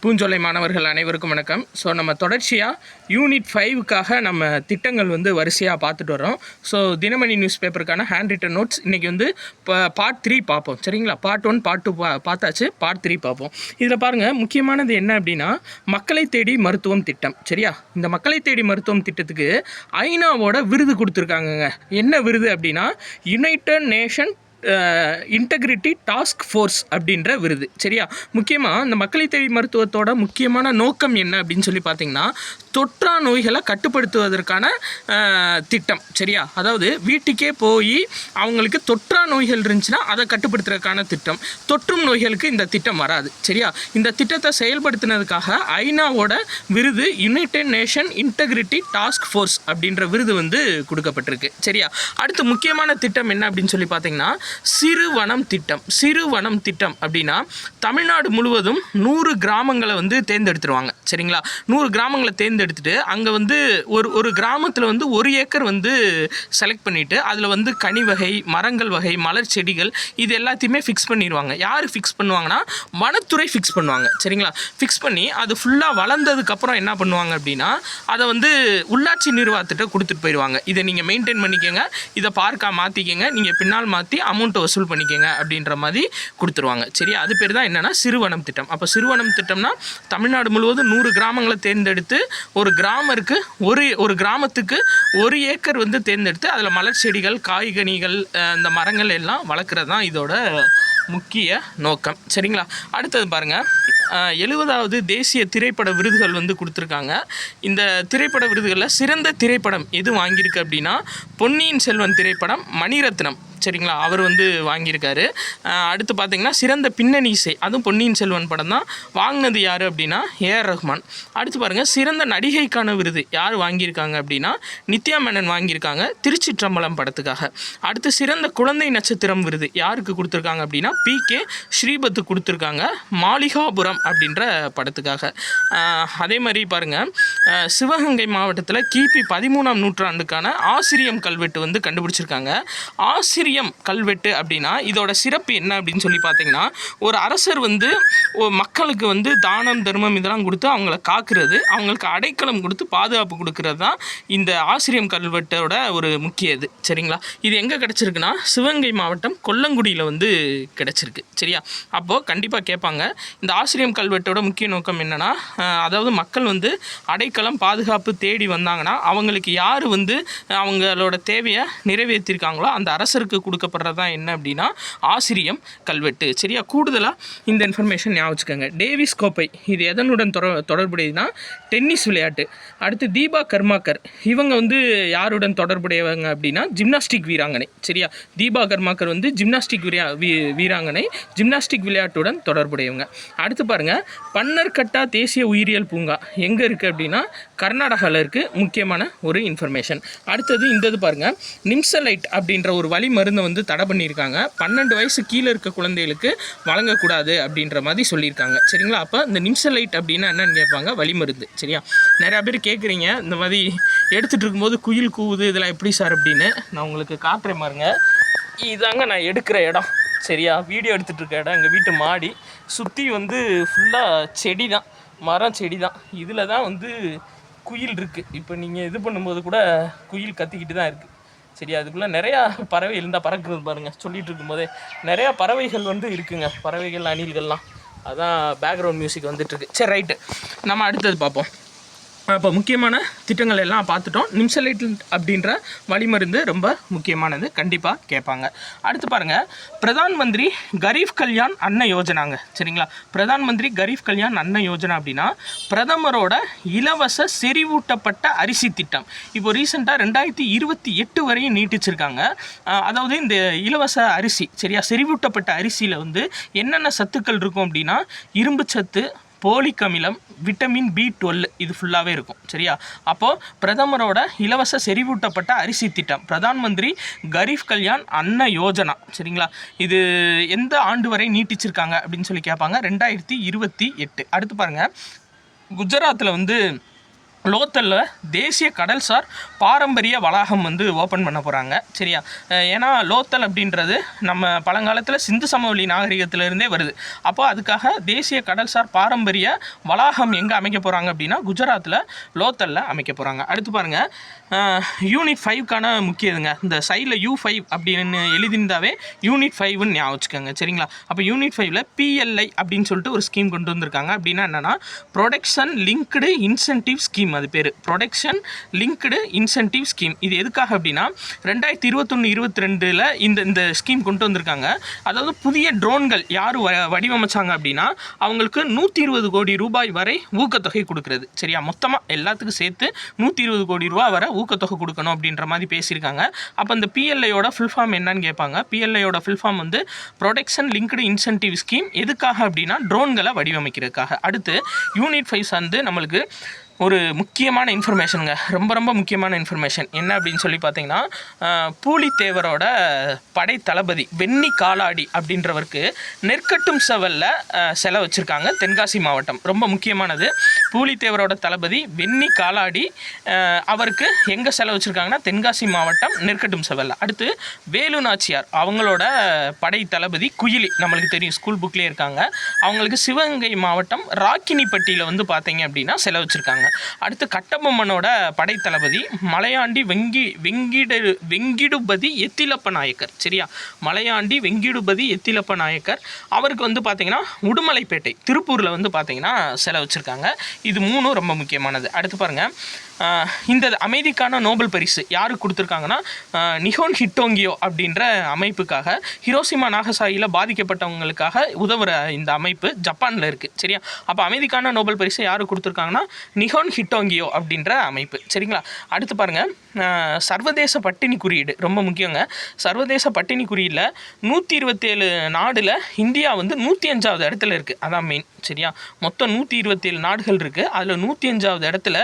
பூஞ்சோலை மாணவர்கள் அனைவருக்கும் வணக்கம். ஸோ நம்ம தொடர்ச்சியாக யூனிட் 5க்காக நம்ம திட்டங்கள் வரிசையாக பார்த்துட்டு வரோம். ஸோ தினமணி நியூஸ் பேப்பருக்கான ஹேண்ட் ரிட்டன் நோட்ஸ் இன்றைக்கி பார்ட் 3 பார்ப்போம். சரிங்களா? பார்ட் 1 பார்ட் 2 பார்த்தாச்சு, பார்ட் 3 பார்ப்போம். இதில் பாருங்கள், முக்கியமானது என்ன அப்படின்னா மக்களை தேடி மருத்துவம் திட்டம். சரியா? இந்த மக்களை தேடி மருத்துவம் திட்டத்துக்கு ஐநாவோட விருது கொடுத்துருக்காங்கங்க. என்ன விருது அப்படின்னா United nation integrity task force அப்படின்ற விருது. சரியா? முக்கியமாக இந்த மக்களை தேடி மருத்துவத்தோட முக்கியமான நோக்கம் என்ன அப்படின்னு சொல்லி பார்த்தீங்கன்னா தொற்றா நோய்களை கட்டுப்படுத்துவதற்கான திட்டம். சரியா? அதாவது வீட்டுக்கே போய் அவங்களுக்கு தொற்றா நோய்கள் இருந்துச்சுன்னா அதை கட்டுப்படுத்துறதுக்கான திட்டம். தொற்றும் நோய்களுக்கு இந்த திட்டம் வராது. சரியா? இந்த திட்டத்தை செயல்படுத்தினதுக்காக ஐநாவோட விருது United nation integrity task force அப்படின்ற விருது கொடுக்கப்பட்டிருக்கு. சரியா? அடுத்து முக்கியமான திட்டம் என்ன அப்படின்னு சொல்லி பார்த்தீங்கன்னா சிறுவனம் திட்டம். சிறுவனம் திட்டம் அப்படின்னா தமிழ்நாடு முழுவதும் 100 கிராமங்களை தேர்ந்தெடுத்துருவாங்க. சரிங்களா? 100 கிராமங்களை தேர்ந்தெடுத்துட்டு அங்கே ஒரு கிராமத்தில் 1 ஏக்கர் செலக்ட் பண்ணிவிட்டு அதில் கனி வகை, மரங்கள் வகை, மலர் செடிகள் இது எல்லாத்தையுமே ஃபிக்ஸ் பண்ணிடுவாங்க. யார் ஃபிக்ஸ் பண்ணுவாங்கன்னா வனத்துறை ஃபிக்ஸ் பண்ணுவாங்க. சரிங்களா? ஃபிக்ஸ் பண்ணி அது ஃபுல்லாக வளர்ந்ததுக்கப்புறம் என்ன பண்ணுவாங்க அப்படின்னா அதை உள்ளாட்சி நிர்வாகத்திட்ட கொடுத்துட்டு போயிடுவாங்க. இதை நீங்கள் மெயின்டைன் பண்ணிக்கோங்க, இதை பார்க்காக மாற்றிக்கங்க, நீங்கள் பின்னால் மாற்றி அமௌண்ட்டை வசூல் பண்ணிக்கங்க அப்படின்ற மாதிரி கொடுத்துருவாங்க. சரியா? அது பேர் தான் என்னென்னா சிறுவனம் திட்டம். அப்போ சிறுவனம் திட்டம்னா தமிழ்நாடு முழுவதும் 100 கிராமங்களை தேர்ந்தெடுத்து ஒரு கிராமத்துக்கு 1 ஏக்கர் தேர்ந்தெடுத்து அதில் மலர் செடிகள், காய்கனிகள், இந்த மரங்கள் எல்லாம் வளர்க்குறது தான் இதோட முக்கிய நோக்கம். சரிங்களா? அடுத்தது பாருங்கள், 70வது தேசிய திரைப்பட விருதுகள் கொடுத்துருக்காங்க. இந்த திரைப்பட விருதுகளில் சிறந்த திரைப்படம் எது வாங்கியிருக்கு அப்படின்னா பொன்னியின் செல்வன் திரைப்படம் மணிரத்னம். சரிங்களா? அவர் வாங்கியிருக்காரு. அடுத்து பார்த்திங்கன்னா சிறந்த பின்னணி இசை, அதுவும் பொன்னியின் செல்வன் படம் தான். வாங்கினது யார் அப்படின்னா ஏஆர் ரஹ்மான். அடுத்து பாருங்கள், சிறந்த நடிகைக்கான விருது யார் வாங்கியிருக்காங்க அப்படின்னா நித்யா மேனன் வாங்கியிருக்காங்க திருச்சிற்றம்பலம் படத்துக்காக. அடுத்து சிறந்த குழந்தை நட்சத்திரம் விருது யாருக்கு கொடுத்துருக்காங்க அப்படின்னா PK ஸ்ரீபத்து கொடுத்துருக்காங்க மாளிகாபுரம் அப்படின்ற படத்துக்காக. அதே மாதிரி பாருங்கள், சிவகங்கை மாவட்டத்தில் கிபி 13ஆம் நூற்றாண்டுக்கான ஆசிரியம் கல்வெட்டு கண்டுபிடிச்சிருக்காங்க. ஆசிரியம் கல்வெட்டு அப்படின்னா இதோட சிறப்பு என்ன அப்படின்னு சொல்லி பார்த்தீங்கன்னா ஒரு அரசர் மக்களுக்கு தானம் தர்மம் இதெல்லாம் கொடுத்து அவங்கள காக்கிறது, அவங்களுக்கு அடைக்கலம் கொடுத்து பாதுகாப்பு கொடுக்கறது தான் இந்த ஆசிரியம் கல்வெட்டோட ஒரு முக்கிய இது. சரிங்களா? இது எங்கே கிடச்சிருக்குன்னா சிவகங்கை மாவட்டம் கொல்லங்குடியில் கிடச்சிருக்கு. சரியா? அப்போது கண்டிப்பாக கேட்பாங்க, இந்த ஆசிரியம் கல்வெட்டோட முக்கிய நோக்கம் என்னென்னா அதாவது மக்கள் அடைக்கலம் பாதுகாப்பு தேடி வந்தாங்கன்னா அவங்களுக்கு யார் அவங்களோட தேவையை நிறைவேற்றிருக்காங்களோ அந்த அரசருக்கு கொடுக்கப்படுறது தான் என்ன அப்படின்னா ஆசிரியம் கல்வெட்டு. சரியா? கூடுதலாக இந்த இன்ஃபர்மேஷன் ஞாபகம் வச்சுக்கோங்க. டேவிஸ் கோப்பை இது எதனுடன் தொடர்புடையதுன்னா டென்னிஸ் விளையாட்டு. அடுத்து தீபா கர்மாக்கர், இவங்க யாருடன் தொடர்புடையவங்க அப்படின்னா ஜிம்னாஸ்டிக் வீராங்கனை. சரியா? தீபா கர்மாக்கர் ஜிம்னாஸ்டிக் வீராங்கனை, ஜிம்னாஸ்டிக் விளையாட்டுடன் தொடர்புடையவங்க. அடுத்து பாருங்கள், பன்னர்கட்டா தேசிய உயிரியல் பூங்கா எங்கே இருக்குது அப்படின்னா கர்நாடகாவில் இருக்குது. முக்கியமான ஒரு இன்ஃபர்மேஷன். அடுத்தது இந்தது பாருங்கள், நிம்சலைட் அப்படின்ற ஒரு வழி மருந்தை தடை பண்ணியிருக்காங்க. 12 வயசு கீழே இருக்க குழந்தைகளுக்கு வழங்கக்கூடாது அப்படின்ற மாதிரி சொல்லியிருக்காங்க. சரிங்களா? அப்போ இந்த நிம்சலைட் அப்படின்னா என்னன்னு கேட்பாங்க, வழி மருந்து. சரியா? நிறையா பேர் கேட்குறீங்க, இந்த மாதிரி எடுத்துகிட்டு இருக்கும்போது குயில் கூவுது இதெல்லாம் எப்படி சார் அப்படின்னு. நான் உங்களுக்கு காட்டுறேன் பாருங்க. இதாங்க நான் எடுக்கிற இடம். சரியா? வீடியோ எடுத்துகிட்டு இருக்க இடம் எங்கள் வீட்டு மாடி. சுற்றி ஃபுல்லாக செடி தான், மரம் செடி தான். இதில் தான் குயில் இருக்குது. இப்போ நீங்கள் இது பண்ணும்போது கூட குயில் கத்திக்கிட்டு தான் இருக்குது. சரி, அதுக்குள்ளே நிறையா பறவை இருந்தால் பறக்கிறது பாருங்கள். சொல்லிகிட்டு இருக்கும்போதே நிறையா பறவைகள் இருக்குங்க. பறவைகள், அணில்கள்லாம். அதான் பேக்ரவுண்ட் மியூசிக் வந்துட்டுருக்கு. சரி, ரைட்டு, நம்ம அடுத்தது பார்ப்போம். இப்போ முக்கியமான திட்டங்கள் எல்லாம் பார்த்துட்டோம். நிம்சலைட் அப்படின்ற வழிமருந்து ரொம்ப முக்கியமானது, கண்டிப்பாக கேட்பாங்க. அடுத்து பாருங்கள், பிரதான் மந்திரி கரீப் கல்யாண் அன்ன யோஜனாங்க. சரிங்களா? பிரதான் மந்திரி கரீப் கல்யாண் அன்ன யோஜனா அப்படின்னா பிரதமரோட இலவச செறிவூட்டப்பட்ட அரிசி திட்டம். இப்போ ரீசெண்டாக 2028 வரையும் நீட்டிச்சிருக்காங்க. அதாவது இந்த இலவச அரிசி, சரியா, செறிவூட்டப்பட்ட அரிசியில் என்னென்ன சத்துக்கள் இருக்கும் அப்படின்னா இரும்பு சத்து, போலிக் அமிலம், விட்டமின் B12 இது ஃபுல்லாகவே இருக்கும். சரியா? அப்போது பிரதமரோட இலவச செறிவூட்டப்பட்ட அரிசி திட்டம் பிரதான் மந்திரி கரீப் கல்யாண் அன்ன யோஜனா. சரிங்களா? இது எந்த ஆண்டு வரை நீட்டிச்சிருக்காங்க அப்படின்னு சொல்லி கேட்பாங்க, 2028. அடுத்து பாருங்கள், குஜராத்தில் லோத்தலில் தேசிய கடல்சார் பாரம்பரிய வளாகம் வந்து ஓப்பன் பண்ண போகிறாங்க. சரியா? ஏன்னா லோத்தல் அப்படின்றது நம்ம பழங்காலத்தில் சிந்து சமவெளி நாகரிகத்திலிருந்தே வருது. அப்போ அதுக்காக தேசிய கடல்சார் பாரம்பரிய வளாகம் எங்கே அமைக்க போகிறாங்க அப்படின்னா குஜராத்தில் லோத்தலில் அமைக்க போகிறாங்க. அடுத்து பாருங்கள், யூனிட் 5க்கான முக்கியதுங்க. இந்த சைடில் U5 அப்படின்னு எழுதியிருந்தாவே யூனிட் 5ன்னு ஞாபகம் வச்சுக்கோங்க. சரிங்களா? அப்போ யூனிட் 5ல் PLI அப்படின்னு சொல்லிட்டு ஒரு ஸ்கீம் கொண்டு வந்திருக்காங்க. அப்படின்னா என்னென்னா ப்ரொடக்ஷன் லிங்க்டு இன்சென்டிவ் ஸ்கீம். அது பேர் ப்ரொடக்ஷன் லிங்க்டு இன்சென்டிவ் ஸ்கீம். இது எதுக்காக அப்படின்னா 2021-22 இந்த ஸ்கீம் கொண்டு வந்திருக்காங்க. அதாவது புதிய ட்ரோன்கள் யார் வடிவமைச்சாங்க அப்படின்னா அவங்களுக்கு 120 கோடி ரூபாய் வரை ஊக்கத்தொகை கொடுக்குறது. சரியா? மொத்தமாக எல்லாத்துக்கும் சேர்த்து 120 கோடி ரூபா வரை ஊக்கத்தொகை கொடுக்கணும் அப்படின்ற மாதிரி பேசியிருக்காங்க. அப்போ இந்த PLIயோட ஃபுல் ஃபார்ம் என்னன்னு கேட்பாங்க. PLIயோட ஃபுல் ஃபார்ம் வந்து ப்ரொடக்ஷன் லிங்க்டு இன்சென்டிவ் ஸ்கீம். எதுக்காக அப்படின்னா ட்ரோன்களை வடிவமைக்கிறதுக்காக. அடுத்து யூனிட் 5 வந்து நம்மளுக்கு ஒரு முக்கியமான இன்ஃபர்மேஷனுங்க. ரொம்ப ரொம்ப முக்கியமான இன்ஃபர்மேஷன் என்ன அப்படின்னு சொல்லி பார்த்தீங்கன்னா, பூலித்தேவரோட படை தளபதி வெண்ணி காலாடி அப்படின்றவருக்கு நெற்கட்டும் செவலில் சிலை வச்சுருக்காங்க தென்காசி மாவட்டம். ரொம்ப முக்கியமானது. பூலித்தேவரோட தளபதி வெண்ணி காலாடி அவருக்கு எங்கே சிலை வச்சுருக்காங்கன்னா தென்காசி மாவட்டம் நெற்கட்டும் செவலில். அடுத்து வேலு நாச்சியார் அவங்களோட படை தளபதி குயிலி, நம்மளுக்கு தெரியும், ஸ்கூல் புக்லேயே இருக்காங்க. அவங்களுக்கு சிவகங்கை மாவட்டம் ராக்கினிப்பட்டியில் வந்து பார்த்தீங்க அப்படின்னா சிலை வச்சுருக்காங்க. அடுத்து கட்டபொம்மனோட படைத்தளபதி மலையாண்டி வெங்கிடுபதி எத்திலப்ப நாயக்கர். சரியா? மலையாண்டி வெங்கிடுபதி எத்திலப்ப நாயக்கர் அவருக்கு வந்து பார்த்தீங்கன்னா உடுமலைப்பேட்டை திருப்பூரில் வந்து பார்த்தீங்கன்னா சிலை வச்சுருக்காங்க. இது 3 ரொம்ப முக்கியமானது. அடுத்து பாருங்கள், இந்த அமைதிக்கான நோபல் பரிசு யாருக்கு கொடுத்துருக்காங்கன்னா நிஹோன் ஹிட்டோங்கியோ அப்படின்ற அமைப்புக்காக ஹிரோஷிமா நாகசாகியில் பாதிக்கப்பட்டவங்களுக்காக உதவுற இந்த அமைப்பு ஜப்பானில் இருக்குது. சரியா? அப்போ அமைதிக்கான நோபல் பரிசு யாருக்கு கொடுத்துருக்காங்கன்னா நிஹோன் ஹிட்டோங்கியோ அப்படின்ற அமைப்பு. சரிங்களா? அடுத்து பாருங்கள், சர்வதேச பட்டினி குறியீடு ரொம்ப முக்கியங்க. சர்வதேச பட்டினி குறியீடில் 127 நாடில் இந்தியா வந்து 105வது இடத்துல இருக்குது. அதான் மெயின். சரியா? மொத்தம் 127 நாடுகள் இருக்குது. அதில் 105வது இடத்துல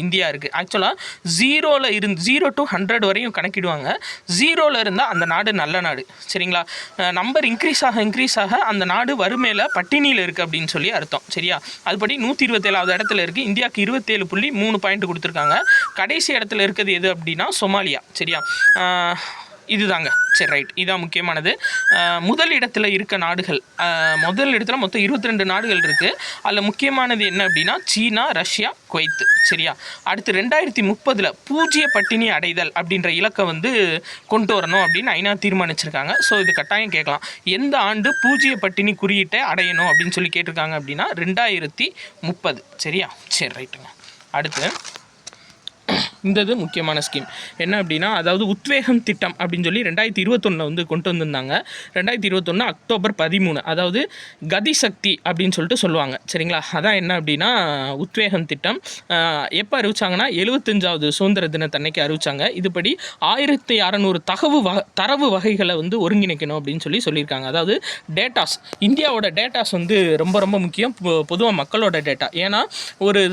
இந்தியா இருக்குது. ஆக்சுவலாக 0 to 100 வரையும் கணக்கிடுவாங்க. 0ல் இருந்தால் அந்த நாடு நல்ல நாடு. சரிங்களா? நம்பர் இன்க்ரீஸ் ஆக அந்த நாடு வறுமையில் பட்டினியில் இருக்குது அப்படின்னு சொல்லி அர்த்தம். சரியா? அதுபடி 127வது இடத்துல இருக்குது. இந்தியாவுக்கு 27.3 பாயிண்ட் கொடுத்துருக்காங்க. கடைசி இடத்துல இருக்கிறது எது அப்படின்னா சொமாலியா. சரியா? இதுதாங்க. சரி, ரைட். இதான் முக்கியமானது. முதல் இடத்துல இருக்க நாடுகள், முதல் இடத்துல மொத்தம் 22 நாடுகள் இருக்குது. அதில் முக்கியமானது என்ன அப்படின்னா சீனா, ரஷ்யா, குவைத். சரியா? அடுத்து 2030 பூஜ்ஜிய பட்டினி அடைதல் அப்படின்ற இலக்கை வந்து கொண்டு வரணும் அப்படின்னு ஐநா தீர்மானிச்சிருக்காங்க. ஸோ இது கட்டாயம் கேட்கலாம். எந்த ஆண்டு பூஜ்ஜிய பட்டினி குறியீட்டை அடையணும் அப்படின்னு சொல்லி கேட்டிருக்காங்க அப்படின்னா 2030. சரியா? சரி, ரைட்டுங்க. அடுத்து இது முக்கியமான ஸ்கீம் என்ன அப்படின்னா, அதாவது உத்வேகம் திட்டம் அப்படின்னு சொல்லி 2021 வந்து கொண்டு வந்திருந்தாங்க. 2021 அக்டோபர் 13. அதாவது கதி சக்தி அப்படின்னு சொல்லிட்டு சொல்லுவாங்க. சரிங்களா? அதான் என்ன அப்படின்னா உத்வேகம் திட்டம் எப்போ அறிவிச்சாங்கன்னா 75வது சுதந்திர தினத்தன்னைக்கு அறிவிச்சாங்க. இதுபடி 1600 தரவு வகைகளை வந்து ஒருங்கிணைக்கணும் அப்படின்னு சொல்லியிருக்காங்க. அதாவது டேட்டாஸ், இந்தியாவோட டேட்டாஸ் வந்து ரொம்ப ரொம்ப முக்கியம். பொதுவாக மக்களோட டேட்டா. ஏன்னா ஒரு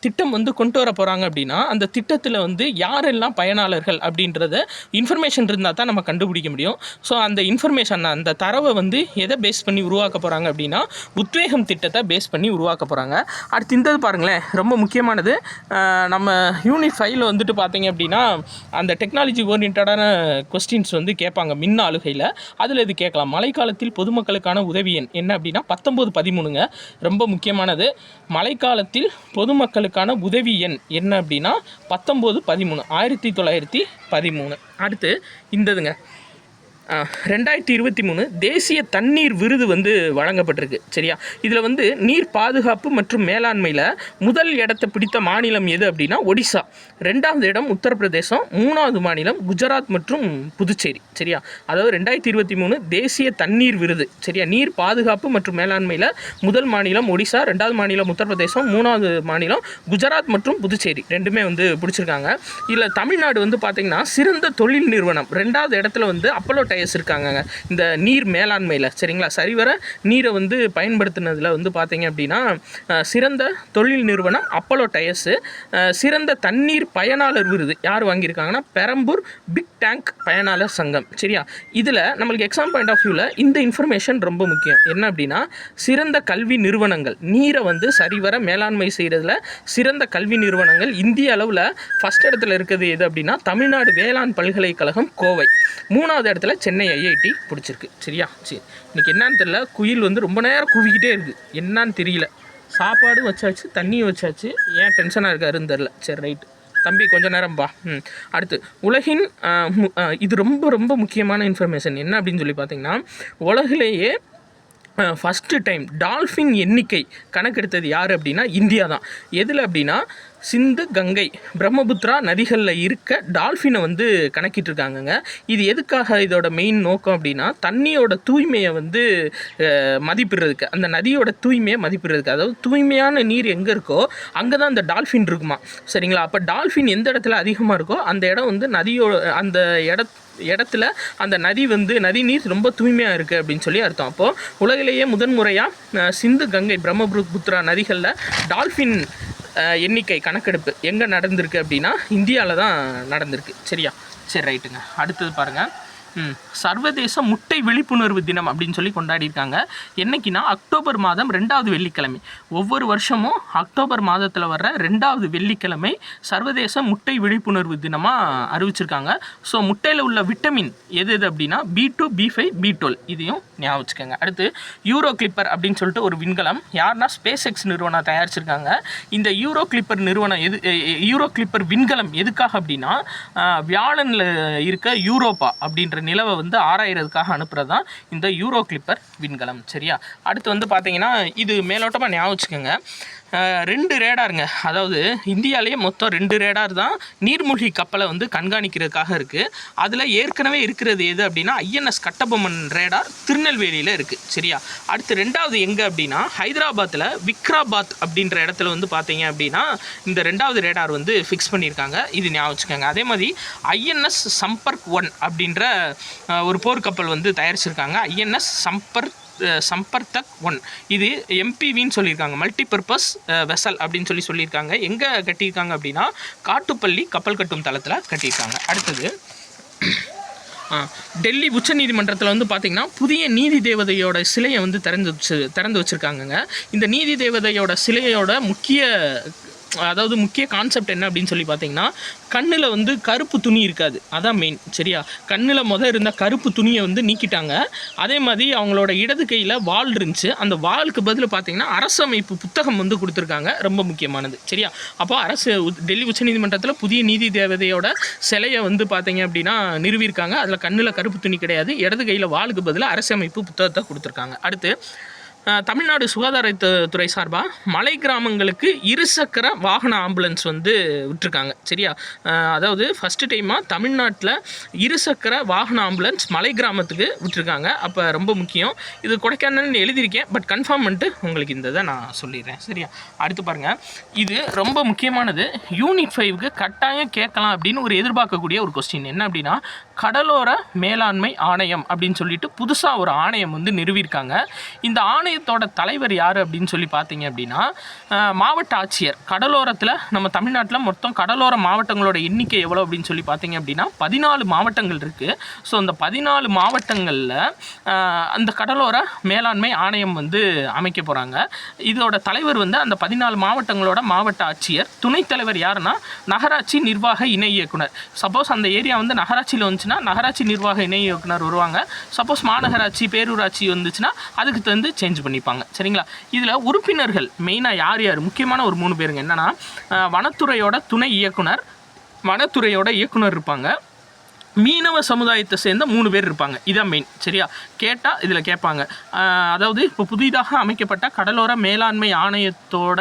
திட்டம் வந்து கொண்டு வர போகிறாங்க அப்படின்னா அந்த திட்டத்தில் வந்து யாரெல்லாம் பயனாளர்கள் அப்படின்றத இன்ஃபர்மேஷன் இருந்தால் தான் நம்ம கண்டுபிடிக்க முடியும். ஸோ அந்த இன்ஃபர்மேஷன், அந்த தரவை வந்து எதை பேஸ் பண்ணி உருவாக்க போகிறாங்க அப்படின்னா உத்வேகம் திட்டத்தை பேஸ் பண்ணி உருவாக்க போகிறாங்க. அடுத்து இந்த பாருங்களேன், ரொம்ப முக்கியமானது. நம்ம யூனிட் 5ல் வந்துட்டு பார்த்தீங்க அப்படின்னா அந்த டெக்னாலஜி ஓரியன்டான கொஸ்டின்ஸ் வந்து கேட்பாங்க மின் ஆளுகையில். அதில் இது கேட்கலாம். மழைக்காலத்தில் பொதுமக்களுக்கான உதவி எண் என்ன அப்படின்னா 1913ங்க. ரொம்ப முக்கியமானது. மழைக்காலத்தில் பொதுமக்களுக்கான உதவி எண் என்ன அப்படின்னா 1913. அடுத்து இந்ததுங்க, 2023 தேசிய தண்ணீர் விருது வந்து வழங்கப்பட்டிருக்கு. சரியா? இதில் வந்து நீர் பாதுகாப்பு மற்றும் மேலாண்மையில் முதல் இடத்தை பிடித்த மாநிலம் எது அப்படின்னா ஒடிசா, 2வது இடம் உத்தரப்பிரதேசம், 3வது மாநிலம் குஜராத் மற்றும் புதுச்சேரி. சரியா? அதாவது 2023 தேசிய தண்ணீர் விருது. சரியா? நீர் பாதுகாப்பு மற்றும் மேலாண்மையில் முதல் மாநிலம் ஒடிசா, 2வது மாநிலம் உத்தரப்பிரதேசம், 3வது மாநிலம் குஜராத் மற்றும் புதுச்சேரி. ரெண்டுமே வந்து பிடிச்சிருக்காங்க. இதில் தமிழ்நாடு வந்து பார்த்திங்கன்னா சிறந்த தொழில் நிறுவனம் 2வது இடத்துல வந்து அப்போலோ டயர்ஸ் இருக்காங்கங்க இந்த நீர் மேலாண்மையில், சரிங்களா. சரிவர நீரை வந்து பயன்படுத்தினதில் வந்து பார்த்தீங்க அப்படின்னா சிறந்த தொழில் நிறுவனம் அப்போலோ டயர்ஸு. சிறந்த தண்ணீர் பயனாளர் விருது யார் வாங்கியிருக்காங்கன்னா பெரம்பூர் பிக் டேங்க் பயனாளர் சங்கம், சரியா. இதில் நம்மளுக்கு எக்ஸாம் பாயிண்ட் ஆஃப் வியூவில் இந்த இன்ஃபர்மேஷன் ரொம்ப முக்கியம். என்ன அப்படின்னா சிறந்த கல்வி நிறுவனங்கள், நீரை வந்து சரிவர மேலாண்மை செய்கிறதுல சிறந்த கல்வி நிறுவனங்கள் இந்திய அளவில் ஃபஸ்ட் இடத்துல இருக்கிறது எது அப்படின்னா தமிழ்நாடு வேளாண் பல்கலைக்கழகம் கோவை. 3வது இடத்துல சென்னை ஐஐடி பிடிச்சிருக்கு, சரியா. சரி, இன்றைக்கி என்னன்னு தெரியல, குயில் வந்து ரொம்ப நேரம் கூவிக்கிட்டே இருக்குது, என்னான்னு தெரியல. சாப்பாடும் வச்சாச்சு, தண்ணியும் வச்சாச்சு, ஏன் டென்ஷனாக இருக்காருன்னு தெரில. சரி, ரைட்டு தம்பி, கொஞ்சம் நேரம் பா. அடுத்து உலகின் இது ரொம்ப ரொம்ப முக்கியமான இன்ஃபர்மேஷன். என்ன அப்படின்னு சொல்லி பார்த்தீங்கன்னா உலகிலேயே ஃபஸ்ட்டு டைம் டால்ஃபின் எண்ணிக்கை கணக்கெடுத்தது யார் அப்படின்னா இந்தியா தான். எதில் அப்படின்னா சிந்து, கங்கை, பிரம்மபுத்திரா நதிகளில் இருக்க டால்ஃபினை வந்து கணக்கிட்டுருக்காங்கங்க. இது எதுக்காக, இதோட மெயின் நோக்கம் அப்படின்னா தண்ணியோட தூய்மையை வந்து மதிப்பிடுறதுக்கு, அந்த நதியோட தூய்மையை மதிப்பிடுறதுக்கு. அதாவது தூய்மையான நீர் எங்கே இருக்கோ அங்கே தான் அந்த டால்ஃபின் இருக்குமா, சரிங்களா. அப்போ டால்ஃபின் எந்த இடத்துல அதிகமாக இருக்கோ அந்த இடம் வந்து நதியோட அந்த இடத்துல அந்த நதி வந்து நதி நீர் ரொம்ப தூய்மையாக இருக்குது அப்படின்னு சொல்லி அர்த்தம். அப்போது உலகிலேயே முதன்முறையாக சிந்து, கங்கை, பிரம்மபுத்திரா நதிகளில் டால்ஃபின் எண்ணிக்கை கணக்கெடுப்பு எங்கே நடந்திருக்கு அப்படின்னா இந்தியாவில் தான் நடந்திருக்கு, சரியா. சரி, ரைட்டுங்க. அடுத்தது பாருங்கள், சர்வதேச முட்டை விழிப்புணர்வு தினம் அப்படின்னு சொல்லி கொண்டாடியிருக்காங்க. என்றைக்குன்னா அக்டோபர் மாதம் 2வது வெள்ளிக்கிழமை. ஒவ்வொரு வருஷமும் அக்டோபர் மாதத்தில் வர்ற 2வது வெள்ளிக்கிழமை சர்வதேச முட்டை விழிப்புணர்வு தினமாக அறிவிச்சிருக்காங்க. ஸோ முட்டையில் உள்ள விட்டமின் எது அப்படின்னா B2, B5, B12 இதையும் ஞாபகம் வச்சுக்கோங்க. அடுத்து யூரோ கிளிப்பர் அப்படின்னு சொல்லிட்டு ஒரு விண்கலம் யாருன்னா ஸ்பேஸ் எக்ஸ் நிறுவனம் தயாரிச்சிருக்காங்க. இந்த யூரோ கிளிப்பர் நிறுவனம் யூரோ கிளிப்பர் விண்கலம் எதுக்காக அப்படின்னா வியாழனில் இருக்க யூரோப்பா அப்படின்ற நிலவை வந்து ஆராயிறதுக்காக அனுப்புறது தான் இந்த யூரோ கிளிப்பர் விண்கலம், சரியா. அடுத்து வந்து பார்த்தீங்கன்னா இது மேலோட்டமாக ஞாபகம் வச்சுக்கோங்க, 2 ரேடாருங்க. அதாவது இந்தியாவிலேயே மொத்தம் 2 ரேடார் தான் நீர்மூழ்கி கப்பலை வந்து கண்காணிக்கிறதுக்காக இருக்குது. அதில் ஏற்கனவே இருக்கிறது எது அப்படின்னா INS கட்டபொம்மன் ரேடார் திருநெல்வேலியில் இருக்குது, சரியா. அடுத்து 2வது எங்கே அப்படின்னா ஹைதராபாத்தில் விக்ராபாத் அப்படின்ற இடத்துல வந்து பார்த்தீங்க அப்படின்னா இந்த 2வது ரேடார் வந்து ஃபிக்ஸ் பண்ணியிருக்காங்க, இது ஞாபகம் வச்சுக்கோங்க. அதே மாதிரி INS சம்பர்க் 1 அப்படின்ற ஒரு போர்க்கப்பல் வந்து தயாரிச்சிருக்காங்க, INS சம்பர்தக் 1. இது MPVன்னு சொல்லியிருக்காங்க, மல்டிபர்பஸ் வெசல் அப்படின்னு சொல்லியிருக்காங்க. எங்கே கட்டியிருக்காங்க அப்படின்னா காட்டுப்பள்ளி கப்பல் கட்டும் தளத்தில் கட்டியிருக்காங்க. அடுத்தது டெல்லி உச்சநீதிமன்றத்தில் வந்து பார்த்திங்கன்னா புதிய நீதி தேவதையோட சிலையை வந்து திறந்து வச்சுருக்காங்கங்க. இந்த நீதி தேவதையோட சிலையோட முக்கிய கான்செப்ட் என்ன அப்படின்னு சொல்லி பார்த்தீங்கன்னா கண்ணில் வந்து கருப்பு துணி இருக்காது, அதான் மெயின், சரியா. கண்ணில் இருந்த கருப்பு துணியை வந்து நீக்கிட்டாங்க. அதே மாதிரி அவங்களோட இடது கையில் வாள் இருந்துச்சு, அந்த வாளுக்கு பதில் பார்த்தீங்கன்னா அரசமைப்பு புத்தகம் வந்து கொடுத்துருக்காங்க, ரொம்ப முக்கியமானது, சரியா. அப்போ டெல்லி உச்சநீதிமன்றத்தில் புதிய நீதி தேவதையோட சிலையை வந்து பார்த்தீங்க அப்படின்னா நிறுவியிருக்காங்க. அதில் கண்ணில் கருப்பு துணி கிடையாது, இடது கையில் வாளுக்கு பதில் அரசமைப்பு புத்தகத்தை கொடுத்துருக்காங்க. அடுத்து தமிழ்நாடு சுகாதாரத்துறை சார்பாக மலை கிராமங்களுக்கு இருசக்கர வாகன ஆம்புலன்ஸ் வந்து விட்டுருக்காங்க, சரியா. அதாவது ஃபஸ்ட்டு டைமாக தமிழ்நாட்டில் இருசக்கர வாகன ஆம்புலன்ஸ் மலை கிராமத்துக்கு விட்டுருக்காங்க. அப்போ ரொம்ப முக்கியம். இது கொடைக்கானல்னு எழுதியிருக்கேன், பட் கன்ஃபார்ம் பண்ணிட்டு உங்களுக்கு இந்த இதை நான் சொல்லிடுறேன், சரியா. அடுத்து பாருங்கள், இது ரொம்ப முக்கியமானது. யூனிட் 5க்கு கட்டாயம் கேட்கலாம் அப்படின்னு ஒரு எதிர்பார்க்கக்கூடிய ஒரு கொஸ்டின் என்ன அப்படின்னா கடலோர மேலாண்மை ஆணையம் அப்படின்னு சொல்லிட்டு புதுசாக ஒரு ஆணையம் வந்து நிறுவியிருக்காங்க. இந்த ஆணையத்தோட தலைவர் யார் அப்படின்னு சொல்லி பார்த்தீங்க அப்படின்னா மாவட்ட ஆட்சியர். கடலோரத்தில் நம்ம தமிழ்நாட்டில் மொத்தம் கடலோர மாவட்டங்களோட எண்ணிக்கை எவ்வளோ அப்படின்னு சொல்லி பார்த்தீங்க அப்படின்னா 14 மாவட்டங்கள் இருக்குது. ஸோ அந்த 14 மாவட்டங்களில் அந்த கடலோர மேலாண்மை ஆணையம் வந்து அமைக்க போகிறாங்க. இதோட தலைவர் வந்து அந்த 14 மாவட்டங்களோட மாவட்ட ஆட்சியர். துணைத் தலைவர் யாருன்னா நகராட்சி நிர்வாக இணை இயக்குனர். சப்போஸ் அந்த ஏரியா வந்து நகராட்சியில் வந்துச்சுன்னா நகராட்சி நிர்வாக இணை இயக்குனர் வருவாங்க. சப்போஸ் மாநகராட்சி பேரூராட்சி வந்துச்சுன்னா அதுக்கு தந்து சேஞ்ச் பண்ணிப்பாங்க, சரிங்களா. இதில் உறுப்பினர்கள் மெயினாக யார் முக்கியமான ஒரு 3 பேருங்க. என்னென்னா வனத்துறையோட துணை இயக்குனர், வனத்துறையோட இயக்குனர் இருப்பாங்க, மீனவ சமுதாயத்தை சேர்ந்த 3 பேர் இருப்பாங்க. இதான் மெயின், சரியா. கேட்டால் இதில் கேட்பாங்க. அதாவது இப்போ புதிதாக அமைக்கப்பட்ட கடலோர மேலாண்மை ஆணையத்தோட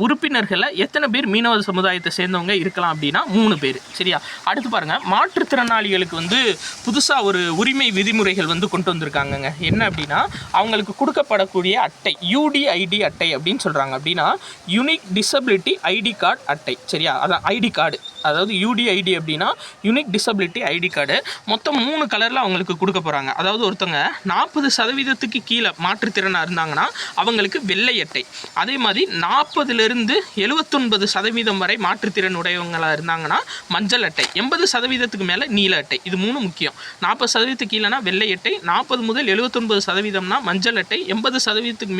உறுப்பினர்களில் எத்தனை பேர் மீனவ சமுதாயத்தை சேர்ந்தவங்க இருக்கலாம் அப்படின்னா 3 பேர். சரியா? அடுத்து பாருங்கள், மாற்றுத்திறனாளிகளுக்கு வந்து புதுசாக ஒரு உரிமை விதிமுறைகள் வந்து கொண்டு வந்திருக்காங்கங்க. என்ன அப்படின்னா, அவங்களுக்கு கொடுக்கப்படக்கூடிய அட்டை UDID அட்டை அப்படின்னு சொல்கிறாங்க. அப்படின்னா யூனிக் டிசபிலிட்டி ஐடி கார்டு அட்டை. சரியா? அதான் ஐடி கார்டு, அதாவது UDID அப்படின்னா யூனிக் டிசபிலிட்டி ஐடி கார்டு. மொத்தம் 3 கலரில் அவங்களுக்கு கொடுக்க போகிறாங்க. அதாவது ஒருத்தவங்க 40% கீழே மாற்றுத்திறனாக இருந்தாங்கன்னா அவங்களுக்கு வெள்ளை அட்டை. அதே மாதிரி 40லிருந்து 79% வரை மாற்றுத்திறன் உடையவங்களாக இருந்தாங்கன்னா மஞ்சள் அட்டை. 80% மேலே நீல அட்டை. இது 3 முக்கியம். 40% கீழேனா வெள்ளை அட்டை, 40 முதல் 79% மஞ்சள் அட்டை, 80%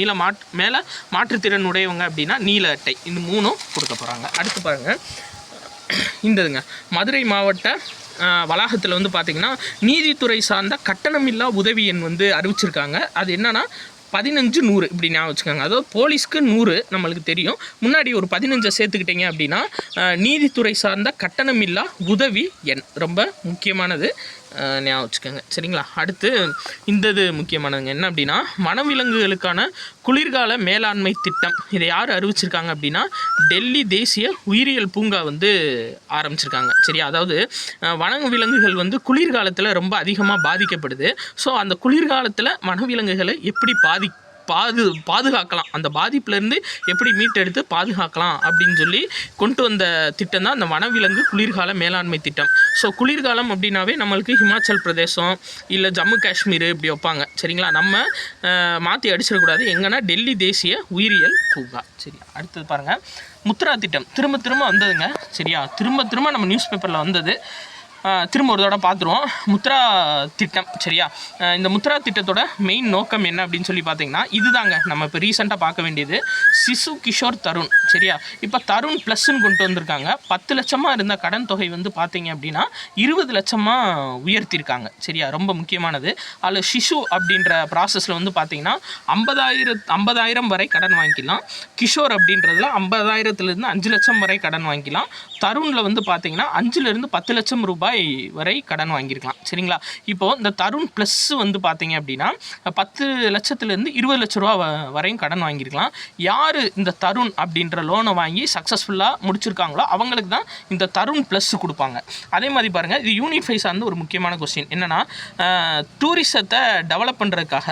மேலே மாற்றுத்திறன் உடையவங்க அப்படின்னா நீல அட்டை. இந்த 3ம் கொடுக்க போகிறாங்க. அடுத்து பாருங்கள், இந்ததுங்க மதுரை மாவட்ட வளாகத்தில் வந்து பார்த்திங்கன்னா நீதித்துறை சார்ந்த கட்டணமில்லா உதவி எண் வந்து அறிவிச்சிருக்காங்க. அது என்னென்னா 15-100 இப்படி ஞாபகம் வச்சுக்கோங்க. அதாவது போலீஸ்க்கு 100 நம்மளுக்கு தெரியும், முன்னாடி ஒரு 15 சேர்த்துக்கிட்டீங்க அப்படின்னா நீதித்துறை சார்ந்த கட்டணமில்லா உதவி எண். ரொம்ப முக்கியமானது, ஞாபகம் வச்சுக்கோங்க. சரிங்களா? அடுத்து இந்தது முக்கியமானதுங்க. என்ன அப்படின்னா வனவிலங்குகளுக்கான குளிர்கால மேலாண்மை திட்டம். இதை யார் அறிவிச்சிருக்காங்க அப்படின்னா டெல்லி தேசிய உயிரியல் பூங்கா வந்து ஆரம்பிச்சிருக்காங்க. சரியா? அதாவது வனவிலங்குகள் வந்து குளிர்காலத்தில் ரொம்ப அதிகமாக பாதிக்கப்படுது. ஸோ அந்த குளிர்காலத்தில் வனவிலங்குகளை எப்படி பாதுகாக்கலாம், அந்த பாதிப்புலேருந்து எப்படி மீட்டெடுத்து பாதுகாக்கலாம் அப்படின்னு சொல்லி கொண்டு வந்த திட்டம் தான் அந்த வனவிலங்கு குளிர்கால மேலாண்மை திட்டம். ஸோ குளிர்காலம் அப்படின்னாவே நம்மளுக்கு ஹிமாச்சல் பிரதேசம் இல்லை ஜம்மு காஷ்மீர் இப்படி வைப்பாங்க. சரிங்களா? நம்ம மாற்றி அடிச்சிடக்கூடாது. எங்கன்னா டெல்லி தேசிய உயிரியல் பூங்கா. சரி, அடுத்தது பாருங்கள், முத்ரா திட்டம் திரும்ப வந்ததுங்க. சரியா? திரும்ப நம்ம நியூஸ் பேப்பரில் வந்தது. திரும்ப ஒரு தடவை பார்த்துருவோம் முத்ரா திட்டம். சரியா? இந்த முத்ரா திட்டத்தோட மெயின் நோக்கம் என்ன அப்படின்னு சொல்லி பார்த்தீங்கன்னா இதுதாங்க நம்ம இப்போ ரீசெண்டாக பார்க்க வேண்டியது, சிசு கிஷோர் தருண். சரியா? இப்போ தருண் ப்ளஸ்ன்னு கொண்டு வந்திருக்காங்க. 10 லட்சமாக இருந்த கடன் தொகை வந்து பார்த்தீங்க அப்படின்னா 20 லட்சமாக உயர்த்தியிருக்காங்க. சரியா? ரொம்ப முக்கியமானது. அதில் சிசு அப்படின்ற ப்ராசஸில் வந்து பார்த்தீங்கன்னா 50,000 வரை கடன் வாங்கிக்கலாம். கிஷோர் அப்படின்றதுல 50,000லேருந்து 5 லட்சம் வரை கடன் வாங்கிக்கலாம். தருணில் வந்து பார்த்தீங்கன்னா 5லேருந்து 10 லட்சம் ரூபாய் வரை கடன் வாங்கியிருக்கலாம். சரிங்களா? இப்போது இந்த தருண் ப்ளஸ் வந்து பார்த்தீங்க அப்படின்னா 10 லட்சத்துலேருந்து 20 லட்ச ரூபா வரையும் கடன் வாங்கியிருக்கலாம். யார் இந்த தருண் அப்படின்ற லோனை வாங்கி சக்ஸஸ்ஃபுல்லாக முடிச்சிருக்காங்களோ அவங்களுக்கு தான் இந்த தருண் ப்ளஸ் கொடுப்பாங்க. அதே மாதிரி பாருங்கள், இது யூனிட் 5 சார்ந்த ஒரு முக்கியமான கொஸ்டின். என்னென்னா டூரிசத்தை டெவலப் பண்ணுறதுக்காக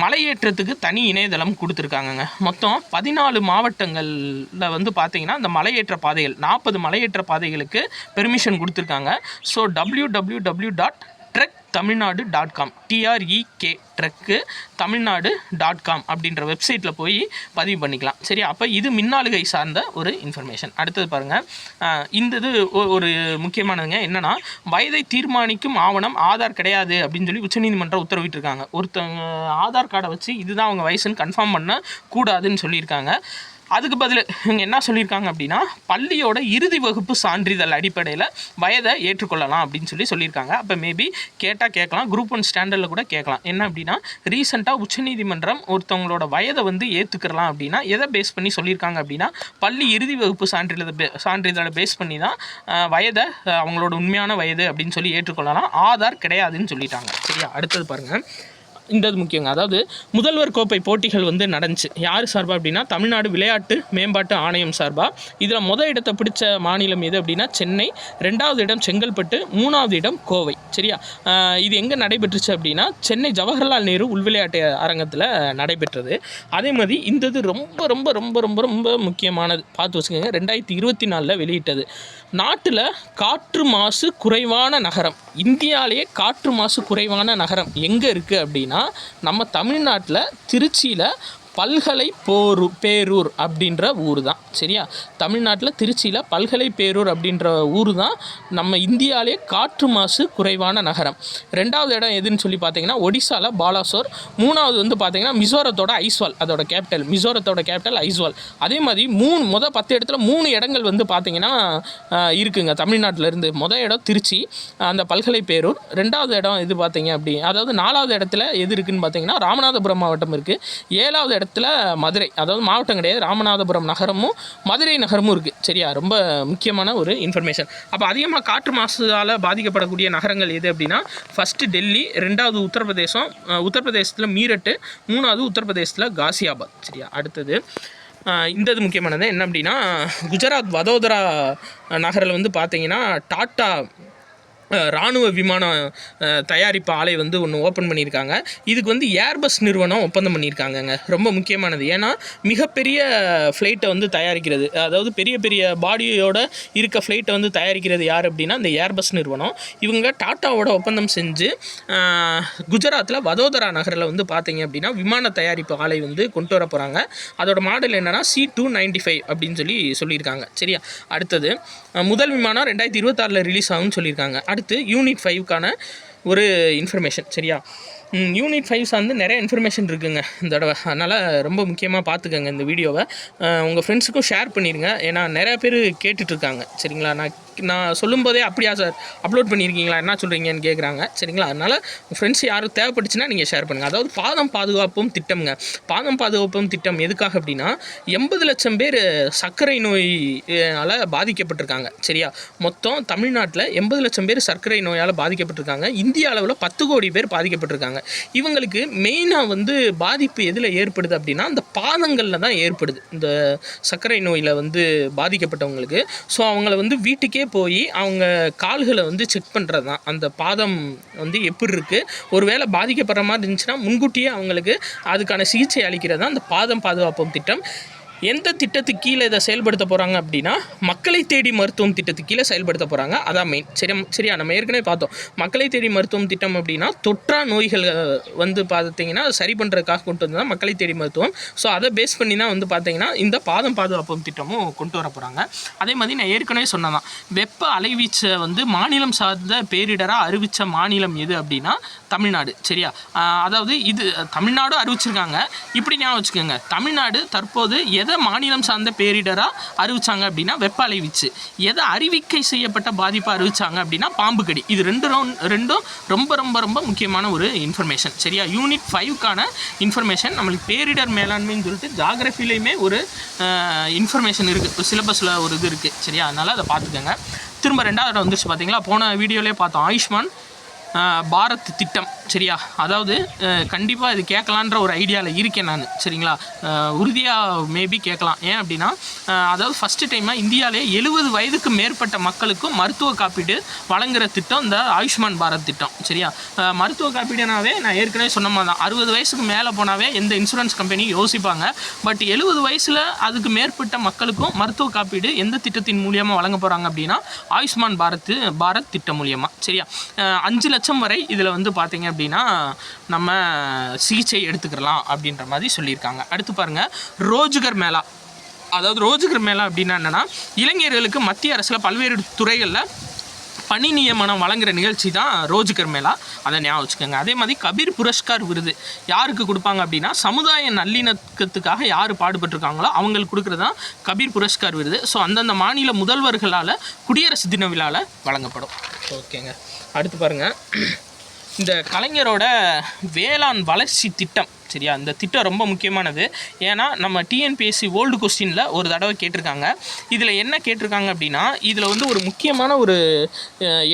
மலையேற்றத்துக்கு தனி இணையதளம் கொடுத்துருக்காங்கங்க. மொத்தம் 14 மாவட்டங்களில் வந்து பார்த்தீங்கன்னா இந்த மலையேற்ற பாதைகள் 40 மலையேற்ற பாதைகளுக்கு பெர்மிஷன் கொடுத்துருக்காங்க. ஸோ www.trektamilnadu.com TREK அப்படின்ற வெப்சைட்டில் போய் பதிவு பண்ணிக்கலாம். சரி, அப்போ இது மின்னாளுகை சார்ந்த ஒரு இன்ஃபர்மேஷன். அடுத்தது பாருங்கள், இந்த இது ஒரு முக்கியமானதுங்க. என்னென்னா வயதை தீர்மானிக்கும் ஆவணம் ஆதார் கிடையாது அப்படின்னு சொல்லி உச்சநீதிமன்றம் உத்தரவிட்டிருக்காங்க. ஒருத்தவங்க ஆதார் கார்டை வச்சு இதுதான் அவங்க வயசுன்னு கன்ஃபார்ம் பண்ண கூடாதுன்னு சொல்லியிருக்காங்க. அதுக்கு பதில் இவங்க என்ன சொல்லியிருக்காங்க அப்படின்னா பள்ளியோட இறுதி வகுப்பு சான்றிதழ் அடிப்படையில் வயதை ஏற்றுக்கொள்ளலாம் அப்படின்னு சொல்லியிருக்காங்க. அப்போ மேபி கேட்கலாம், குரூப் 1 ஸ்டாண்டர்டில் கூட கேட்கலாம். என்ன அப்படின்னா ரீசெண்டாக உச்சநீதிமன்றம் ஒருத்தவங்களோட வயதை வந்து ஏற்றுக்கலாம் அப்படின்னா எதை பேஸ் பண்ணி சொல்லியிருக்காங்க அப்படின்னா பள்ளி இறுதி வகுப்பு சான்றிதழை பேஸ் பண்ணி தான் வயதை அவங்களோட உண்மையான வயது அப்படின்னு சொல்லி ஏற்றுக்கொள்ளலாம். ஆதார் கிடையாதுன்னு சொல்லிட்டாங்க. சரியா? அடுத்தது பாருங்கள், இந்த முக்கியங்க. அதாவது முதல்வர் கோப்பை போட்டிகள் வந்து நடந்துச்சு. யார் சார்பாக அப்படின்னா தமிழ்நாடு விளையாட்டு மேம்பாட்டு ஆணையம் சார்பாக. இதில் முதல் இடத்தை பிடிச்ச மாநிலம் எது அப்படின்னா சென்னை, 2வது இடம் செங்கல்பட்டு, 3வது இடம் கோவை. சரியா? இது எங்கே நடைபெற்றுச்சு அப்படின்னா சென்னை ஜவஹர்லால் நேரு உள்விளையாட்டு அரங்கத்தில் நடைபெற்றது. அதே மாதிரி இந்த இது ரொம்ப ரொம்ப ரொம்ப ரொம்ப ரொம்ப முக்கியமானது, பார்த்து வச்சுக்கோங்க. 2024 வெளியிட்டது. நாட்டில் காற்று மாசு குறைவான நகரம், இந்தியாவிலேயே காற்று மாசு குறைவான நகரம் எங்கே இருக்குது அப்படின்னா நம்ம தமிழ்நாட்டில் திருச்சியில் பல்கலைப்பேரூர் அப்படின்ற ஊர் தான். சரியா? தமிழ்நாட்டில் திருச்சியில் பல்கலைப்பேரூர் அப்படின்ற ஊர் தான் நம்ம இந்தியாவிலே காற்று மாசு குறைவான நகரம். 2வது இடம் எதுன்னு சொல்லி பார்த்தீங்கன்னா ஒடிசாவில் பாலாசோர். 3வது வந்து பார்த்தீங்கன்னா மிசோரத்தோட ஐஸ்வால், அதோட கேபிட்டல். மிசோரத்தோட கேபிட்டல் ஐஸ்வால். அதே மாதிரி 10 இடத்துல 3 இடங்கள் வந்து பார்த்தீங்கன்னா இருக்குங்க தமிழ்நாட்டிலேருந்து. முதல் இடம் திருச்சி, அந்த பல்கலைப்பேரூர். 2வது இடம் எது பார்த்தீங்க அப்படி, அதாவது 4வது இடத்துல எது இருக்குதுன்னு பார்த்தீங்கன்னா ராமநாதபுரம் மாவட்டம் இருக்குது. 7வது இடத்துல மதுரை, அதாவது மாவட்டம் கிடையாது, ராமநாதபுரம் நகரமும் மதுரை நகரமும் இருக்குது. சரியா? ரொம்ப முக்கியமான ஒரு இன்ஃபர்மேஷன். அப்போ அதிகமாக காற்று மாசுதால் பாதிக்கப்படக்கூடிய நகரங்கள் எது அப்படின்னா ஃபஸ்ட்டு டெல்லி, 2வது உத்தரப்பிரதேசத்தில் மீரட்டு, 3வது உத்தரப்பிரதேசத்தில் காசியாபாத். சரியா? அடுத்தது இந்த இது முக்கியமானது என்ன அப்படின்னா, குஜராத் வதோதரா நகரில் வந்து பார்த்தீங்கன்னா டாட்டா இராணுவ விமான தயாரிப்பு ஆலை வந்து ஒன்று ஓப்பன் பண்ணியிருக்காங்க. இதுக்கு வந்து ஏர்பஸ் நிறுவனம் ஒப்பந்தம் பண்ணியிருக்காங்கங்க. ரொம்ப முக்கியமானது. ஏன்னா மிகப்பெரிய ஃப்ளைட்டை வந்து தயாரிக்கிறது, அதாவது பெரிய பெரிய பாடியோட இருக்க ஃப்ளைட்டை வந்து தயாரிக்கிறது யார் அப்படின்னா இந்த ஏர்பஸ் நிறுவனம். இவங்க டாட்டாவோட ஒப்பந்தம் செஞ்சு குஜராத்தில் வதோதரா நகரில் வந்து பார்த்தீங்க அப்படின்னா விமான தயாரிப்பு ஆலை வந்து கொண்டு வர போகிறாங்க. அதோட மாடல் என்னென்னா C295 அப்படின்னு சொல்லியிருக்காங்க. சரியா, அடுத்தது முதல் விமானம் 2026 ரிலீஸ் ஆகும்னு சொல்லியிருக்காங்க. அடுத்து யூனிட் 5க்கான ஒரு இன்ஃபர்மேஷன். சரியா, யூனிட் 5 சார்ந்து நிறைய இன்ஃபர்மேஷன் இருக்குங்க இந்த தடவை. அதனால் ரொம்ப முக்கியமாக பார்த்துக்கங்க இந்த வீடியோவை. உங்கள் ஃப்ரெண்ட்ஸுக்கும் ஷேர் பண்ணிடுங்க. ஏன்னா நிறையா பேர் கேட்டுட்ருக்காங்க. சரிங்களா, நான் சொல்லும்போதே அப்படியா சார் அப்லோட் பண்ணியிருக்கீங்களா, என்ன சொல்கிறீங்கன்னு கேட்குறாங்க. சரிங்களா, அதனால் உங்கள் ஃப்ரெண்ட்ஸ் யாரும் தேவைப்பட்டுச்சுன்னா நீங்கள் ஷேர் பண்ணுங்கள். அதாவது பாதம் பாதுகாப்பும் திட்டம்ங்க. பாதம் பாதுகாப்பும் திட்டம் எதுக்காக அப்படின்னா 80 லட்சம் பேர் சர்க்கரை நோயால் பாதிக்கப்பட்டிருக்காங்க. சரியா, மொத்தம் தமிழ்நாட்டில் 80 லட்சம் பேர் சர்க்கரை நோயால் பாதிக்கப்பட்டிருக்காங்க. இந்திய அளவில் 10 கோடி பேர் பாதிக்கப்பட்டிருக்காங்க. இவங்களுக்கு மெயினாக வந்து பாதிப்பு எதில் ஏற்படுது அப்படின்னா அந்த பாதங்களில் தான் ஏற்படுது இந்த சர்க்கரை நோயில் வந்து பாதிக்கப்பட்டவங்களுக்கு. ஸோ அவங்கள வந்து வீட்டுக்கே போய் அவங்க கால்களை வந்து செக் பண்ணுறது தான். அந்த பாதம் வந்து எப்படி இருக்குது, ஒரு வேளை பாதிக்கப்படுற மாதிரி இருந்துச்சுன்னா முன்கூட்டியே அவங்களுக்கு அதுக்கான சிகிச்சை அளிக்கிறது தான் அந்த பாதம் பாதுகாப்பும் திட்டம். எந்த திட்டத்துக்கு கீழே இதை செயல்படுத்த போகிறாங்க அப்படின்னா மக்களை தேடி மருத்துவம் திட்டத்துக்கு கீழே செயல்படுத்த போகிறாங்க. அதான் மெயின். சரியா, நம்ம ஏற்கனவே பார்த்தோம் மக்களை தேடி மருத்துவம் திட்டம் அப்படின்னா தொற்றா நோய்கள் வந்து பார்த்தீங்கன்னா சரி பண்ணுறதுக்காக கொண்டு வந்து தான் மக்களை தேடி மருத்துவம். ஸோ அதை பேஸ் பண்ணி தான் வந்து பார்த்தீங்கன்னா இந்த பாதம் பாதுகாப்பும் திட்டமும் கொண்டு வர போகிறாங்க. அதே மாதிரி நான் ஏற்கனவே சொன்னதான், வெப்ப அலைவீச்சை வந்து மாநிலம் சார்ந்த பேரிடராக அறிவித்த மாநிலம் எது அப்படின்னா தமிழ்நாடு. சரியா, அதாவது இது தமிழ்நாடு அறிவிச்சிருக்காங்க. இப்படி ஞாபகம் வச்சுக்கோங்க, தமிழ்நாடு தற்போது எதை மாநிலம் சார்ந்த பேரிடராக அறிவிச்சாங்க அப்படின்னா வெப்ப அலைவீச்சு, எதை அறிவிக்கை செய்யப்பட்ட பாதிப்பை அறிவிச்சாங்க அப்படின்னா பாம்பு கடி. இது ரெண்டும் ரொம்ப ரொம்ப ரொம்ப முக்கியமான ஒரு இன்ஃபர்மேஷன். சரியா, யூனிட் 5க்கான இன்ஃபர்மேஷன். நம்மளுக்கு பேரிடர் மேலாண்மைன்னு சொல்லிட்டு ஜாகிரஃபிலையுமே ஒரு இன்ஃபர்மேஷன் இருக்குது, சிலபஸில் ஒரு இது இருக்குது. சரியா, அதனால் அதை பார்த்துக்கோங்க. திரும்ப 2வது வந்துருச்சு பார்த்தீங்களா, போன வீடியோலேயே பார்த்தோம் ஆயுஷ்மான் பாரத் திட்டம். சரியா, அதாவது கண்டிப்பாக இது கேட்கலான்ற ஒரு ஐடியாவில் இருக்கேன் நான். சரிங்களா, உறுதியாக மேபி கேட்கலாம். ஏன் அப்படின்னா அதாவது ஃபஸ்ட்டு டைமாக இந்தியாவிலே 70 வயதுக்கு மேற்பட்ட மக்களுக்கும் மருத்துவ காப்பீடு வழங்குகிற திட்டம் இந்த ஆயுஷ்மான் பாரத் திட்டம். சரியா, மருத்துவ காப்பீடுனாவே நான் ஏற்கனவே சொன்ன மாதிரி தான் 60 வயசுக்கு மேலே போனாவே எந்த இன்சூரன்ஸ் கம்பெனியும் யோசிப்பாங்க. பட் 70 வயசில் அதுக்கு மேற்பட்ட மக்களுக்கும் மருத்துவ காப்பீடு எந்த திட்டத்தின் மூலியமாக வழங்க போகிறாங்க அப்படின்னா ஆயுஷ்மான் பாரத் திட்டம் மூலியமாக. சரியா, 5 லட்சம் வரை இதில் வந்து பார்த்தீங்க அப்படின்னா நம்ம சிகிச்சை எடுத்துக்கலாம் அப்படின்ற மாதிரி சொல்லியிருக்காங்க. அடுத்து பாருங்கள், ரோஜ்கர் மேளா. அதாவது ரோஜ்கர் மேளா அப்படின்னா என்னென்னா இளைஞர்களுக்கு மத்திய அரசில் பல்வேறு துறைகளில் பணி நியமனம் வழங்குகிற நிகழ்ச்சி தான் ரோஜ்கர் மேளா. அதை ஞாபகம் வச்சுக்கோங்க. அதே மாதிரி கபீர் புரஸ்கார் விருது யாருக்கு கொடுப்பாங்க அப்படின்னா சமுதாய நல்லிணக்கத்துக்காக யார் பாடுபட்டிருக்காங்களோ அவங்களுக்கு கொடுக்குறது தான் கபீர் புரஸ்கார் விருது. ஸோ அந்தந்த மாநில முதல்வர்களால் குடியரசு தின விழாவில் வழங்கப்படும். ஓகேங்க, அடுத்து பாருங்கள், இந்த கலைஞரோட வேளாண் வளர்ச்சி திட்டம். சரியா, இந்த திட்டம் ரொம்ப முக்கியமானது. ஏன்னா நம்ம டிஎன்பிஎஸ்சி ஓல்டு கொஸ்டினில் ஒரு தடவை கேட்டிருக்காங்க. இதில் என்ன கேட்டிருக்காங்க அப்படின்னா இதில் வந்து ஒரு முக்கியமான ஒரு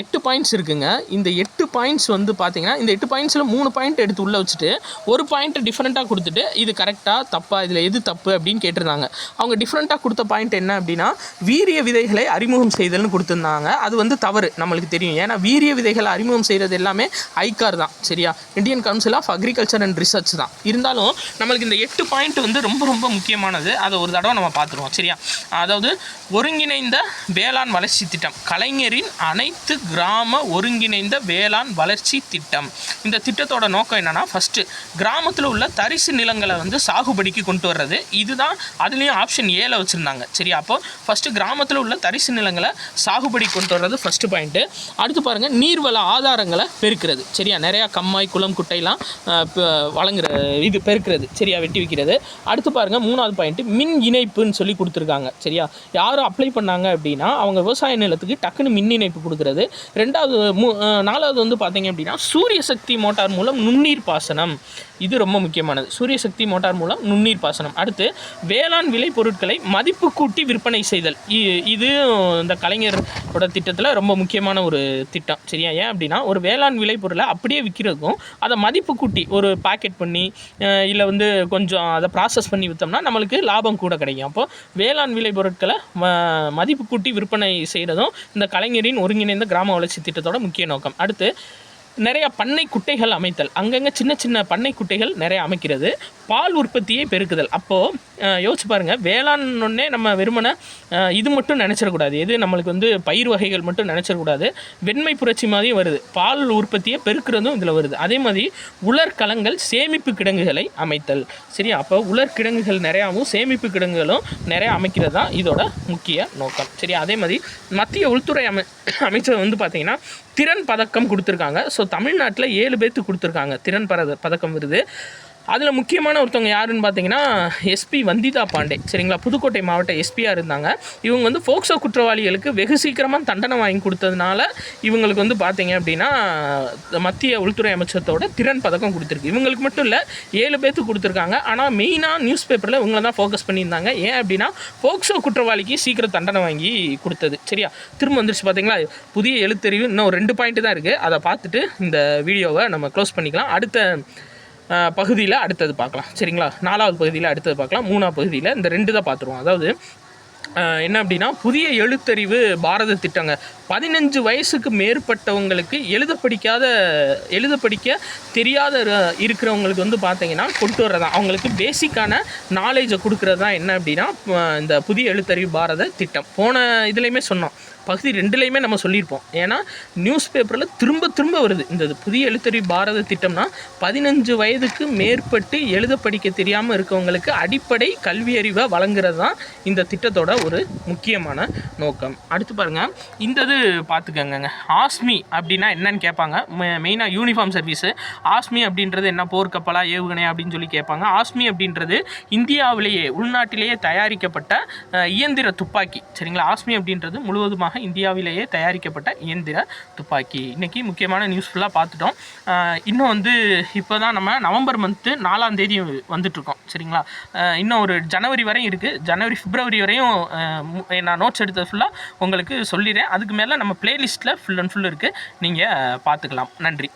8 பாயிண்ட்ஸ் இருக்குங்க. இந்த 8 பாயிண்ட்ஸ் வந்து பார்த்திங்கன்னா இந்த 8 பாயிண்ட்ஸில் 3 பாயிண்ட் எடுத்து உள்ளே வச்சுட்டு ஒரு பாயிண்ட்டை டிஃப்ரெண்ட்டாக கொடுத்துட்டு இது கரெக்டாக தப்பா, இதில் எது தப்பு அப்படின்னு கேட்டிருந்தாங்க. அவங்க டிஃப்ரெண்ட்டாக கொடுத்த பாயிண்ட் என்ன அப்படின்னா வீரிய விதைகளை அறிமுகம் செய்தல்னு கொடுத்துருந்தாங்க. அது வந்து தவறு, நம்மளுக்கு தெரியும். ஏன்னா வீரிய விதைகளை அறிமுகம் செய்கிறது எல்லாமே ஐகார் தான். சரியா, Indian Council of Agriculture and Research தான். இருந்தாலும் நம்மளுக்கு இந்த 8 பாயிண்ட் வந்து ரொம்ப ரொம்ப முக்கியமானது. அதை ஒரு தடவை நம்ம பார்த்துருவோம். சரியா, அதாவது ஒருங்கிணைந்த வேளாண் வளர்ச்சி திட்டம், கலைஞரின் அனைத்து கிராம ஒருங்கிணைந்த வேளாண் வளர்ச்சி திட்டம். இந்த திட்டத்தோட நோக்கம் என்னென்னா ஃபஸ்ட்டு கிராமத்தில் உள்ள தரிசு நிலங்களை வந்து சாகுபடிக்கு கொண்டு வர்றது. இதுதான் அதுலேயும் ஆப்ஷன் ஏல வச்சுருந்தாங்க. சரியா, அப்போது ஃபஸ்ட்டு கிராமத்தில் உள்ள தரிசு நிலங்களை சாகுபடி கொண்டு வர்றது ஃபஸ்ட்டு பாயிண்ட்டு. அடுத்து பாருங்கள், நீர்வள ஆதாரங்களை பெருக்கிறது. சரியா, நிறையா கம்மாய் குளம் குட்டையெல்லாம் வழங்குற இது பெருக்கிறது. சரியா, வெட்டி வைக்கிறது. அடுத்து பாருங்கள், 3வது பாயிண்ட் மின் இணைப்புன்னு சொல்லி கொடுத்துருக்காங்க. சரியா, யாரும் அப்ளை பண்ணாங்க அப்படின்னா அவங்க விவசாய நிலத்துக்கு டக்குன்னு மின் இணைப்பு கொடுக்குறது. 4வது வந்து பார்த்தீங்க அப்படின்னா சூரிய சக்தி மோட்டார் மூலம் நுண்ணீர் பாசனம். இது ரொம்ப முக்கியமானது, சூரிய சக்தி மோட்டார் மூலம் நுண்ணீர் பாசனம். அடுத்து வேளாண் விளை பொருட்களை மதிப்பு கூட்டி விற்பனை செய்தல். இது இந்த கலைஞரோட திட்டத்தில் ரொம்ப முக்கியமான ஒரு திட்டம். சரியா, ஏன் அப்படின்னா ஒரு வேளாண் விளை பொருளை அப்படியே விற்கிறதுக்கும் அதை மதிப்பு கூட்டி ஒரு பாக்கெட் பண்ணி இல்லை வந்து கொஞ்சம் அதை ப்ராசஸ் பண்ணி விற்றோம்னா நம்மளுக்கு லாபம் கூட கிடைக்கும். அப்போது வேளாண் விளை பொருட்களை மதிப்பு கூட்டி விற்பனை செய்கிறதும் இந்த கலைஞரின் ஒருங்கிணைந்த கிராம வளர்ச்சி திட்டத்தோட முக்கிய நோக்கம். அடுத்து நிறைய பண்ணை குட்டைகள் அமைத்தல், அங்கங்கே சின்ன சின்ன பண்ணை குட்டைகள் நிறைய அமைக்கிறது. பால் உற்பத்தியை பெருக்குதல். அப்போது யோசிச்சு பாருங்கள், வேளாண்னே நம்ம வெறுமனை இது மட்டும் நினச்சிடக்கூடாது, எது நம்மளுக்கு வந்து பயிர் வகைகள் மட்டும் நினச்சிடக்கூடாது. வெண்மை புரட்சி மாதிரியும் வருது, பால் உற்பத்தியை பெருக்கிறதும் இதில் வருது. அதே மாதிரி உலர்கலங்கள் சேமிப்பு கிடங்குகளை அமைத்தல். சரியா? அப்போ உலர்கிடங்குகள் நிறையாவும் சேமிப்பு கிடங்குகளும் நிறையா அமைக்கிறது தான் இதோட முக்கிய நோக்கம். சரியா? அதே மாதிரி மத்திய உள்துறை அமைச்சர் வந்து பார்த்திங்கன்னா திறன் பதக்கம் கொடுத்துருக்காங்க. ஸோ தமிழ்நாட்டில் 7 பேர்த்துக்கு கொடுத்துருக்காங்க திறன் பதக்கம் விருது. அதில் முக்கியமான ஒருத்தவங்க யாருன்னு பார்த்தீங்கன்னா எஸ்பி வந்திதா பாண்டே. சரிங்களா? புதுக்கோட்டை மாவட்ட எஸ்பியாக இருந்தாங்க. இவங்க வந்து போக்சோ குற்றவாளிகளுக்கு வெகு சீக்கிரமாக தண்டனை வாங்கி கொடுத்ததுனால இவங்களுக்கு வந்து பார்த்தீங்க அப்படின்னா மத்திய உள்துறை அமைச்சரத்தோட திறன் பதக்கம் கொடுத்துருக்கு. இவங்களுக்கு மட்டும் இல்லை, 7 பேர்த்துக்கு கொடுத்துருக்காங்க. ஆனால் மெயினாக நியூஸ் பேப்பரில் இவங்களை தான் ஃபோக்கஸ் பண்ணியிருந்தாங்க. ஏன் அப்படின்னா போக்சோ குற்றவாளிக்கு சீக்கிரம் தண்டனை வாங்கி கொடுத்தது. சரியா? திரும்ப வந்துருச்சு பார்த்தீங்களா? புதிய எழுத்தறிவு இன்னும் 2 பாயிண்ட் தான் இருக்குது. அதை பார்த்துட்டு இந்த வீடியோவை நம்ம க்ளோஸ் பண்ணிக்கலாம். அடுத்த பகுதியில் அடுத்தது பார்க்கலாம். சரிங்களா? 4வது பகுதியில் அடுத்தது பார்க்கலாம். 3வது பகுதியில் இந்த 2 தான் பார்த்துருவோம். அதாவது என்ன அப்படின்னா புதிய எழுத்தறிவு பாரத திட்டங்க. 15 வயசுக்கு மேற்பட்டவங்களுக்கு எழுத படிக்க தெரியாத இருக்கிறவங்களுக்கு வந்து பார்த்தீங்கன்னா கொண்டு வர்றதான், அவங்களுக்கு பேசிக்கான நாலேஜை கொடுக்குறது தான் என்ன அப்படின்னா இந்த புதிய எழுத்தறிவு பாரத திட்டம். போன இதுலேயுமே சொன்னோம், பகுதி 2லையுமே நம்ம சொல்லியிருப்போம். ஏன்னா நியூஸ் பேப்பரில் திரும்ப வருது இந்த புதிய எழுத்தறிவு பாரத திட்டம்னா 15 வயதுக்கு மேற்பட்டு எழுத படிக்க தெரியாமல் இருக்கவங்களுக்கு அடிப்படை கல்வி அறிவை வழங்குறது தான் இந்த திட்டத்தோட ஒரு முக்கியமான நோக்கம். அடுத்து பாருங்கள், இந்த இது பார்த்துக்கங்க. ஆஸ்மி அப்படின்னா என்னன்னு கேட்பாங்க. மெயினாக யூனிஃபார்ம் சர்வீஸு. ஆஸ்மி அப்படின்றது என்ன, போர்க்கப்பலா ஏவுகணையா அப்படின்னு சொல்லி கேட்பாங்க. ஆஸ்மி அப்படின்றது இந்தியாவிலேயே உள்நாட்டிலேயே தயாரிக்கப்பட்ட இயந்திர துப்பாக்கி. சரிங்களா? ஆஸ்மி அப்படின்றது முழுவதுமாக இந்தியாவிலேயே தயாரிக்கப்பட்ட இயந்திர துப்பாக்கி. இன்றைக்கி முக்கியமான நியூஸ் ஃபுல்லாக பார்த்துட்டோம். இன்னும் வந்து இப்போ தான் நம்ம நவம்பர் மந்த்து 4ஆம் தேதி வந்துட்ருக்கோம். சரிங்களா? இன்னும் ஒரு ஜனவரி வரையும் இருக்குது. ஜனவரி பிப்ரவரி வரையும் நான் நோட்ஸ் எடுத்தது ஃபுல்லாக உங்களுக்கு சொல்லிடுறேன். அதுக்கு மேலே நம்ம பிளேலிஸ்ட்டில் ஃபுல் அண்ட் ஃபுல் இருக்குது, நீங்கள் பார்த்துக்கலாம். நன்றி.